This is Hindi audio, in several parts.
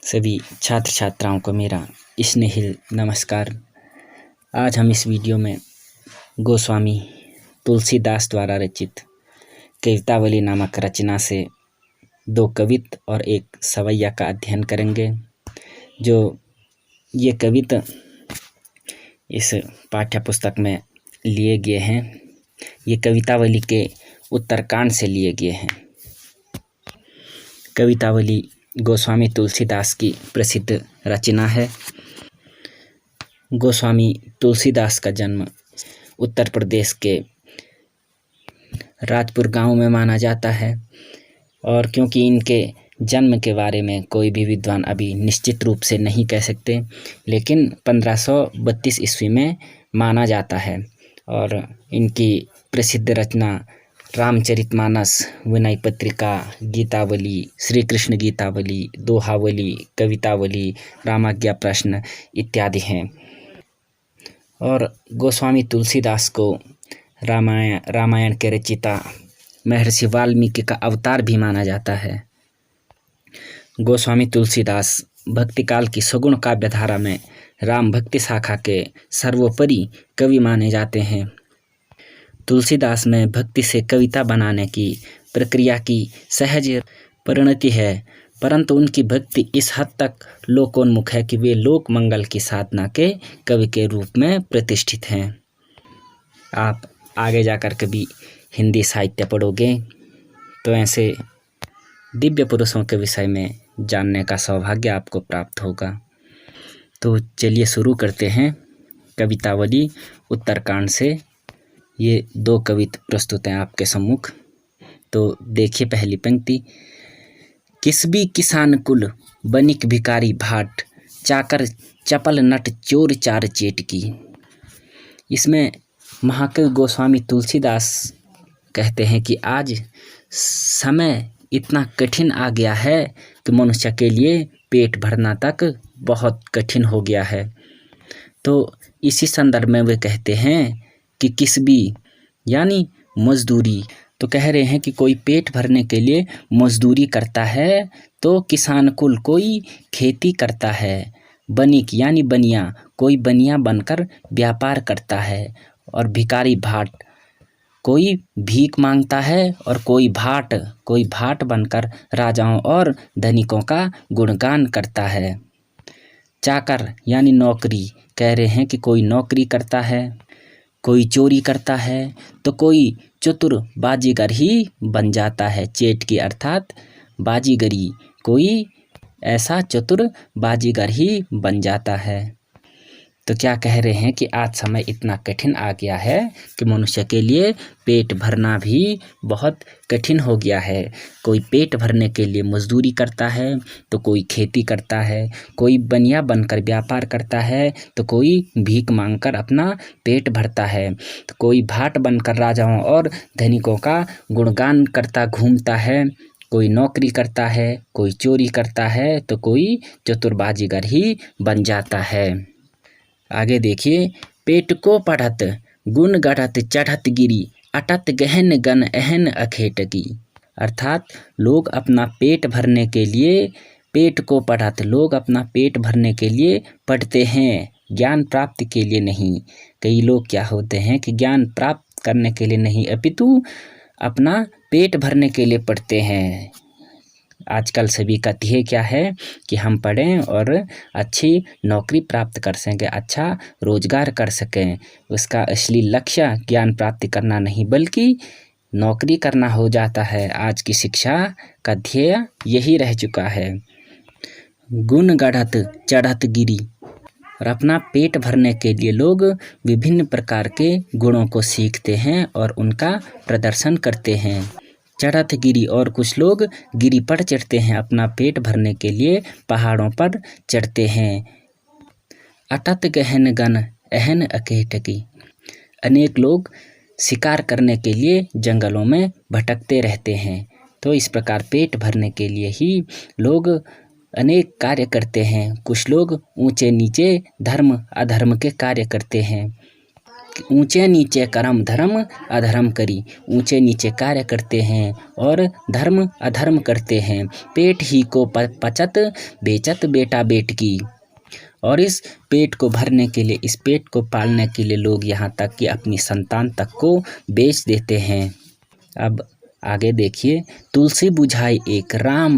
सभी छात्र छात्राओं को मेरा स्नेहिल नमस्कार। आज हम इस वीडियो में गोस्वामी तुलसीदास द्वारा रचित कवितावली नामक रचना से 2 कवित और 1 सवैया का अध्ययन करेंगे। जो ये कविता इस पाठ्य पुस्तक में लिए गए हैं, ये कवितावली के उत्तरकांड से लिए गए हैं। कवितावली गोस्वामी तुलसीदास की प्रसिद्ध रचना है। गोस्वामी तुलसीदास का जन्म उत्तर प्रदेश के राजपुर गांव में माना जाता है, और क्योंकि इनके जन्म के बारे में कोई भी विद्वान अभी निश्चित रूप से नहीं कह सकते, लेकिन 1532 ईस्वी में माना जाता है। और इनकी प्रसिद्ध रचना रामचरितमानस, विनय पत्रिका, गीतावली, श्री कृष्ण गीतावली, दोहावली, कवितावली, रामाज्ञा प्रश्न इत्यादि हैं। और गोस्वामी तुलसीदास को रामायण के रचयिता महर्षि वाल्मीकि का अवतार भी माना जाता है। गोस्वामी तुलसीदास भक्तिकाल की सगुण काव्यधारा में राम भक्ति शाखा के सर्वोपरि कवि माने जाते हैं। तुलसीदास में भक्ति से कविता बनाने की प्रक्रिया की सहज परिणति है, परंतु उनकी भक्ति इस हद तक लोकोन्मुख है कि वे लोक मंगल की साधना के कवि के रूप में प्रतिष्ठित हैं। आप आगे जाकर कभी हिंदी साहित्य पढ़ोगे तो ऐसे दिव्य पुरुषों के विषय में जानने का सौभाग्य आपको प्राप्त होगा। तो चलिए शुरू करते हैं कवितावली उत्तरकांड से। ये 2 कविता प्रस्तुत हैं आपके सम्मुख। तो देखिए पहली पंक्ति। किसबी किसान कुल बनिक भिकारी भाट, चाकर चपल नट चोर चार चेटकी। इसमें महाकवि गोस्वामी तुलसीदास कहते हैं कि आज समय इतना कठिन आ गया है कि मनुष्य के लिए पेट भरना तक बहुत कठिन हो गया है। तो इसी संदर्भ में वे कहते हैं कि किसबी यानी मजदूरी। तो कह रहे हैं कि कोई पेट भरने के लिए मजदूरी करता है, तो किसान कुल कोई खेती करता है, बनिक यानी बनिया कोई बनिया बनकर व्यापार करता है, और भिकारी भाट कोई भीख मांगता है, और कोई भाट बनकर राजाओं और धनिकों का गुणगान करता है। चाकर यानी नौकरी, कह रहे हैं कि कोई नौकरी करता है, कोई चोरी करता है, तो कोई चतुर बाजीगर ही बन जाता है। चेटकी अर्थात बाजीगरी, कोई ऐसा चतुर बाजीगर ही बन जाता है। तो क्या कह रहे हैं कि आज समय इतना कठिन आ गया है कि मनुष्य के लिए पेट भरना भी बहुत कठिन हो गया है। कोई पेट भरने के लिए मजदूरी करता है, तो कोई खेती करता है, कोई बनिया बनकर व्यापार करता है, तो कोई भीख मांगकर अपना पेट भरता है, तो कोई भाट बनकर राजाओं और धनिकों का गुणगान करता घूमता है, कोई नौकरी करता है, कोई चोरी करता है, तो कोई चतुरबाजीगर ही बन जाता है। आगे देखिए। पेट को पढ़त गुण गढ़त चढ़त गिरी, अटत गहन गन एहन अखेटकी। अर्थात लोग अपना पेट भरने के लिए, पेट को पढ़त लोग अपना पेट भरने के लिए पढ़ते हैं, ज्ञान प्राप्ति के लिए नहीं। कई लोग क्या होते हैं कि ज्ञान प्राप्त करने के लिए नहीं, अपितु अपना पेट भरने के लिए पढ़ते हैं। आजकल सभी का ध्येय क्या है कि हम पढ़ें और अच्छी नौकरी प्राप्त कर सकें, अच्छा रोजगार कर सकें। उसका असली लक्ष्य ज्ञान प्राप्ति करना नहीं, बल्कि नौकरी करना हो जाता है। आज की शिक्षा का ध्येय यही रह चुका है। गुण गढ़त चढ़त गिरी, और अपना पेट भरने के लिए लोग विभिन्न प्रकार के गुणों को सीखते हैं और उनका प्रदर्शन करते हैं। चढ़त गिरी, और कुछ लोग गिरी पर चढ़ते हैं, अपना पेट भरने के लिए पहाड़ों पर चढ़ते हैं। अटत गहन गन एहन अकेटकी, अनेक लोग शिकार करने के लिए जंगलों में भटकते रहते हैं। तो इस प्रकार पेट भरने के लिए ही लोग अनेक कार्य करते हैं। कुछ लोग ऊंचे नीचे धर्म अधर्म के कार्य करते हैं। ऊंचे नीचे कर्म धर्म अधर्म करी। ऊंचे नीचे कार्य करते हैं और धर्म अधर्म करते हैं। पेट ही को पचत बेचत बेटा बेटकी। और इस पेट को भरने के लिए, इस पेट को पालने के लिए लोग यहाँ तक कि अपनी संतान तक को बेच देते हैं। अब आगे देखिए, तुलसी बुझाई एक राम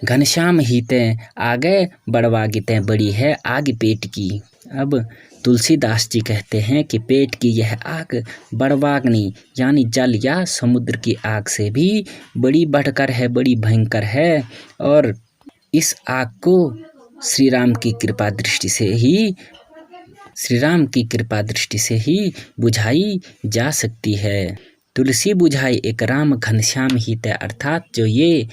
घनश्याम हिते आगे बढ़वागिते बड़ी है आग पेट की। अब तुलसीदास जी कहते हैं कि पेट की यह आग बढ़वाग्नि यानी जल या समुद्र की आग से भी बड़ी बढ़कर है, बड़ी भयंकर है। और इस आग को श्री राम की कृपा दृष्टि से ही बुझाई जा सकती है। तुलसी बुझाई एक राम घनश्याम हित, अर्थात जो ये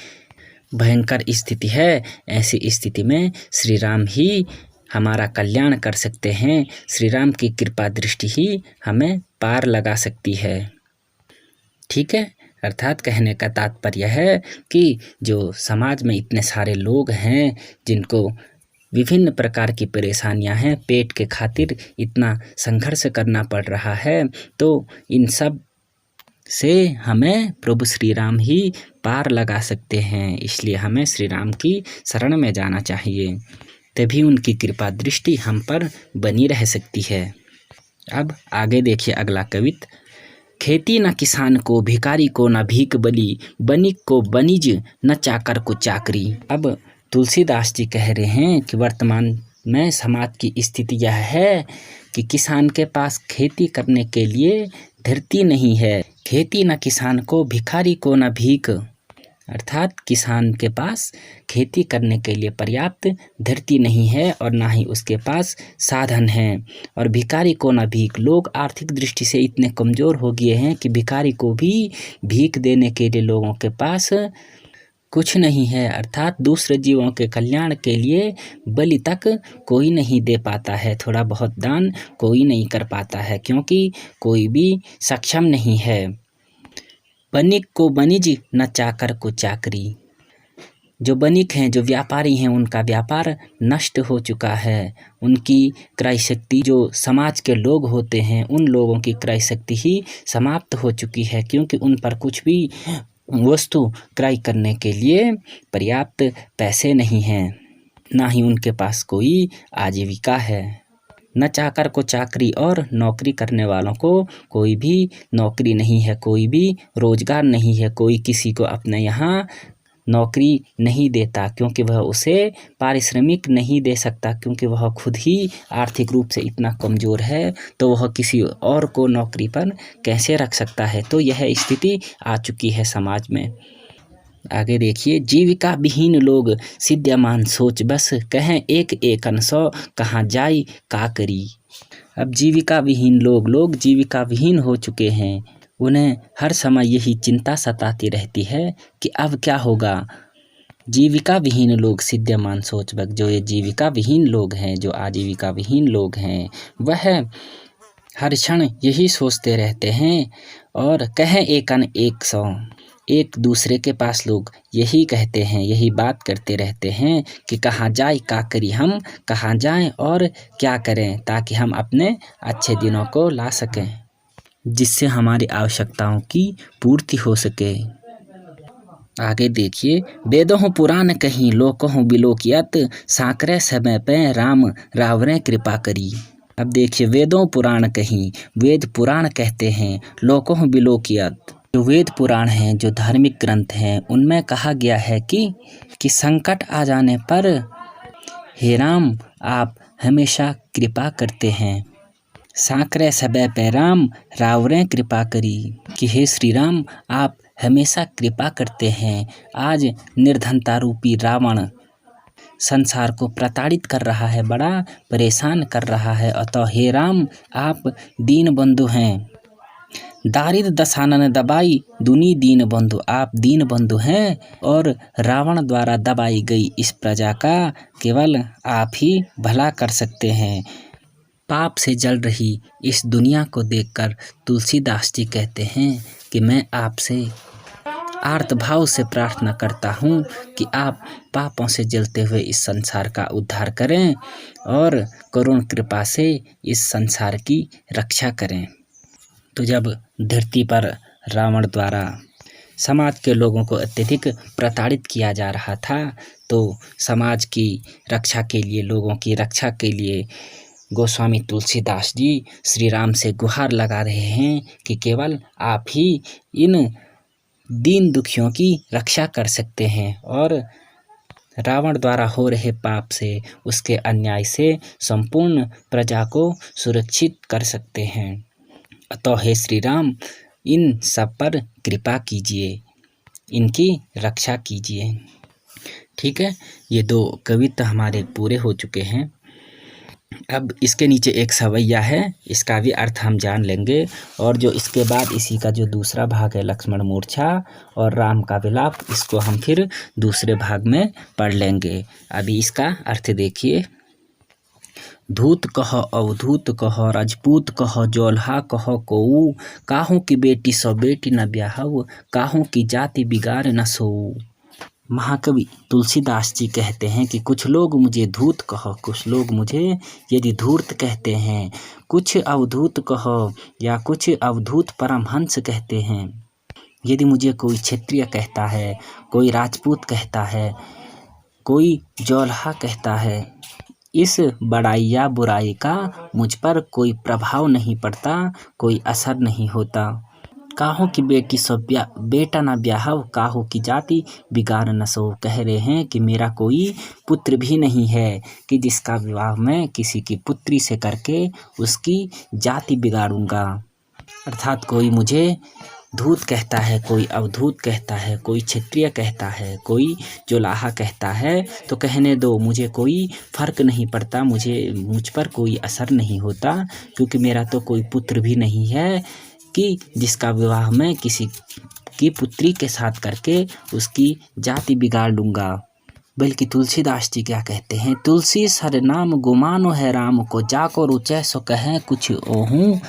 भयंकर स्थिति है, ऐसी स्थिति में श्री राम ही हमारा कल्याण कर सकते हैं। श्री राम की कृपा दृष्टि ही हमें पार लगा सकती है। ठीक है, अर्थात कहने का तात्पर्य है कि जो समाज में इतने सारे लोग हैं जिनको विभिन्न प्रकार की परेशानियां हैं, पेट के खातिर इतना संघर्ष करना पड़ रहा है, तो इन सब से हमें प्रभु श्री राम ही पार लगा सकते हैं। इसलिए हमें श्री राम की शरण में जाना चाहिए, तभी उनकी कृपा दृष्टि हम पर बनी रह सकती है। अब आगे देखिए अगला कवित। खेती न किसान को भिखारी को न भीख बली, बनिक को बनिज न चाकर को चाकरी। अब तुलसीदास जी कह रहे हैं कि वर्तमान में समाज की स्थिति यह है कि किसान के पास खेती करने के लिए धरती नहीं है। खेती न किसान को भिखारी को न भीख, अर्थात किसान के पास खेती करने के लिए पर्याप्त धरती नहीं है और ना ही उसके पास साधन है। और भिखारी को न भीख, लोग आर्थिक दृष्टि से इतने कमज़ोर हो गए हैं कि भिखारी को भी भीख देने के लिए लोगों के पास कुछ नहीं है, अर्थात दूसरे जीवों के कल्याण के लिए बलि तक कोई नहीं दे पाता है, थोड़ा बहुत दान कोई नहीं कर पाता है, क्योंकि कोई भी सक्षम नहीं है। बनिक को बनिज न चाकर को चाकरी। जो बनिक हैं, जो व्यापारी हैं, उनका व्यापार नष्ट हो चुका है। उनकी क्रय शक्ति, जो समाज के लोग होते हैं, उन लोगों की क्रय शक्ति ही समाप्त हो चुकी है, क्योंकि उन पर कुछ भी वस्तु क्रय करने के लिए पर्याप्त पैसे नहीं हैं, ना ही उनके पास कोई आजीविका है। न चाकर को चाकरी, और नौकरी करने वालों को कोई भी नौकरी नहीं है, कोई भी रोजगार नहीं है, कोई किसी को अपने यहाँ नौकरी नहीं देता, क्योंकि वह उसे पारिश्रमिक नहीं दे सकता, क्योंकि वह खुद ही आर्थिक रूप से इतना कमज़ोर है, तो वह किसी और को नौकरी पर कैसे रख सकता है। तो यह स्थिति आ चुकी है समाज में। आगे देखिए, जीविका विहीन लोग सिद्ध्यमान सोच बस, कहें एक एकन सौ कहाँ जाई का करी। अब जीविका विहीन लोग जीविका विहीन हो चुके हैं। उन्हें हर समय यही चिंता सताती रहती है कि अब क्या होगा। जीविका विहीन लोग सिद्ध्यमान सोच बस, जो ये जीविका विहीन लोग हैं, जो आजीविका विहीन लोग हैं, वह हर क्षण यही सोचते रहते हैं। और कहें एकन एक सौ, एक दूसरे के पास लोग यही कहते हैं, यही बात करते रहते हैं कि कहाँ जाए का करी, हम कहाँ जाएं और क्या करें ताकि हम अपने अच्छे दिनों को ला सकें, जिससे हमारी आवश्यकताओं की पूर्ति हो सके। आगे देखिए, वेदों पुराण कहीं लोकों बिलोकियत, साकरे समय पे राम रावरे कृपा करी। अब देखिए, वेदों पुराण कहीं, वेद पुराण कहते हैं, लोकों बिलोकियत, जो वेद पुराण हैं, जो धार्मिक ग्रंथ हैं, उनमें कहा गया है कि संकट आ जाने पर हे राम आप हमेशा कृपा करते हैं। साकरे समय पे राम रावरे कृपा करी, कि हे श्री राम आप हमेशा कृपा करते हैं। आज निर्धनता रूपी रावण संसार को प्रताड़ित कर रहा है, बड़ा परेशान कर रहा है, अतः हे राम आप दीन बंधु हैं। दारिद्र दशानन दबाई दुनी दीन बंधु, आप दीन बंधु हैं और रावण द्वारा दबाई गई इस प्रजा का केवल आप ही भला कर सकते हैं। पाप से जल रही इस दुनिया को देखकर तुलसीदास जी कहते हैं कि मैं आपसे आर्त भाव से प्रार्थना करता हूँ कि आप पापों से जलते हुए इस संसार का उद्धार करें और करुण कृपा से इस संसार की रक्षा करें। तो जब धरती पर रावण द्वारा समाज के लोगों को अत्यधिक प्रताड़ित किया जा रहा था, तो समाज की रक्षा के लिए, लोगों की रक्षा के लिए गोस्वामी तुलसीदास जी श्री राम से गुहार लगा रहे हैं कि केवल आप ही इन दीन दुखियों की रक्षा कर सकते हैं और रावण द्वारा हो रहे पाप से, उसके अन्याय से संपूर्ण प्रजा को सुरक्षित कर सकते हैं। अतः हे श्री राम, इन सब पर कृपा कीजिए, इनकी रक्षा कीजिए। ठीक है, ये 2 कविता हमारे पूरे हो चुके हैं। अब इसके नीचे एक सवैया है, इसका भी अर्थ हम जान लेंगे और जो इसके बाद इसी का जो दूसरा भाग है लक्ष्मण मूर्छा और राम का विलाप, इसको हम फिर दूसरे भाग में पढ़ लेंगे। अभी इसका अर्थ देखिए। धूत कह अवधूत कह राजपूत कह जोल्हा कह कोऊ, काहू की बेटी सौ बेटी न ब्याहव, काहू की जाति बिगाड़ न सोऊ। महाकवि तुलसीदास जी कहते हैं कि कुछ लोग मुझे धूत कहो, कुछ लोग मुझे यदि धूर्त कहते हैं, कुछ अवधूत कहो या कुछ अवधूत परमहंस कहते हैं। यदि मुझे कोई क्षत्रिय कहता है, कोई राजपूत कहता है, कोई जोल्हा कहता है, इस बड़ाई या बुराई का मुझ पर कोई प्रभाव नहीं पड़ता, कोई असर नहीं होता। काहू की बेटी सो बेटा न ब्याहव, काहू की जाति बिगाड़ न सो। कह रहे हैं कि मेरा कोई पुत्र भी नहीं है कि जिसका विवाह मैं किसी की पुत्री से करके उसकी जाति बिगाड़ूंगा। अर्थात कोई मुझे धूत कहता है, कोई अवधूत कहता है, कोई क्षत्रिय कहता है, कोई जोलाहा कहता है, तो कहने दो, मुझे कोई फर्क नहीं पड़ता, मुझ पर कोई असर नहीं होता, क्योंकि मेरा तो कोई पुत्र भी नहीं है कि जिसका विवाह मैं किसी की पुत्री के साथ करके उसकी जाति बिगाड़ लूँगा। बल्कि तुलसीदास जी क्या कहते हैं, तुलसी सर नाम गुमानो है राम को, जाको रुचै सो कहें कुछ ओहूँ,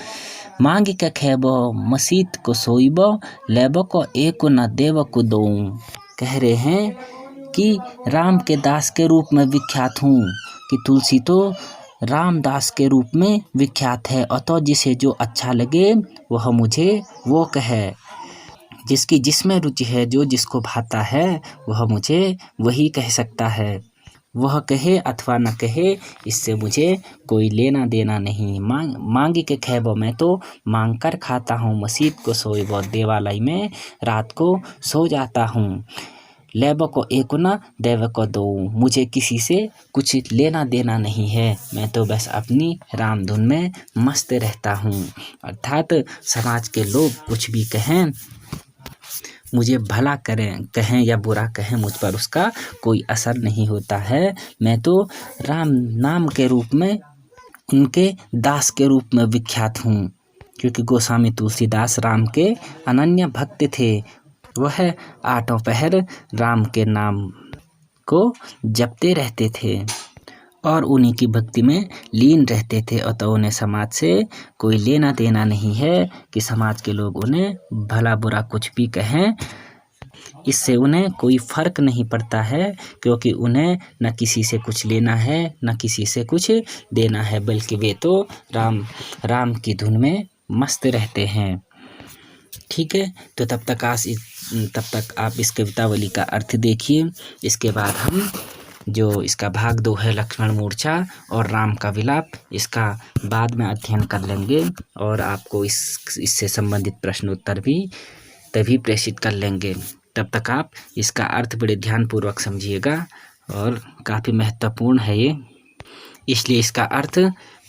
मांग के खेबो मसीत को सोइबो, लेबो को एक न देव को दोऊँ। कह रहे हैं कि राम के दास के रूप में विख्यात हूँ, कि तुलसी तो रामदास के रूप में विख्यात है। अतः जिसे जो अच्छा लगे वह मुझे वो कहे, जिसकी जिसमें रुचि है, जो जिसको भाता है वह मुझे वही कह सकता है। वह कहे अथवा न कहे, इससे मुझे कोई लेना देना नहीं। मांगी के खेबो, मैं तो मांग कर खाता हूँ। मसीत को सोइबो, देवालय में रात को सो जाता हूँ। लेबो को एक न देव को दो, मुझे किसी से कुछ लेना देना नहीं है, मैं तो बस अपनी राम धुन में मस्त रहता हूँ। अर्थात समाज के लोग कुछ भी कहें, मुझे भला कहें या बुरा कहें, मुझ पर उसका कोई असर नहीं होता है। मैं तो राम नाम के रूप में, उनके दास के रूप में विख्यात हूँ, क्योंकि गोस्वामी तुलसीदास राम के अनन्य भक्त थे। वह 8 पहर राम के नाम को जपते रहते थे और उन्हीं की भक्ति में लीन रहते थे। अतः उन्हें समाज से कोई लेना देना नहीं है कि समाज के लोग उन्हें भला बुरा कुछ भी कहें, इससे उन्हें कोई फर्क नहीं पड़ता है, क्योंकि उन्हें न किसी से कुछ लेना है न किसी से कुछ देना है, बल्कि वे तो राम की धुन में मस्त रहते हैं। ठीक है, तो तब तक आप इस कवितावली का अर्थ देखिए। इसके बाद हम जो इसका भाग 2 है लक्ष्मण मूर्छा और राम का विलाप, इसका बाद में अध्ययन कर लेंगे और आपको इससे संबंधित प्रश्न उत्तर भी तभी प्रेषित कर लेंगे। तब तक आप इसका अर्थ बड़े ध्यानपूर्वक समझिएगा और काफ़ी महत्वपूर्ण है ये, इसलिए इसका अर्थ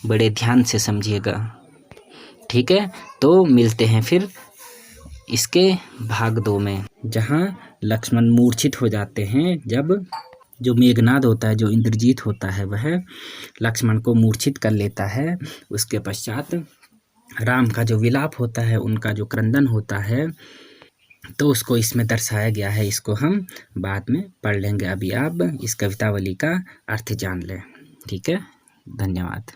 बड़े ध्यान से समझिएगा। ठीक है, तो मिलते हैं फिर इसके भाग 2 में, जहाँ लक्ष्मण मूर्छित हो जाते हैं। जब जो मेघनाद होता है, जो इंद्रजीत होता है, वह लक्ष्मण को मूर्छित कर लेता है। उसके पश्चात राम का जो विलाप होता है, उनका जो क्रंदन होता है, तो उसको इसमें दर्शाया गया है। इसको हम बाद में पढ़ लेंगे। अभी आप इस कवितावली का अर्थ जान लें। ठीक है, धन्यवाद।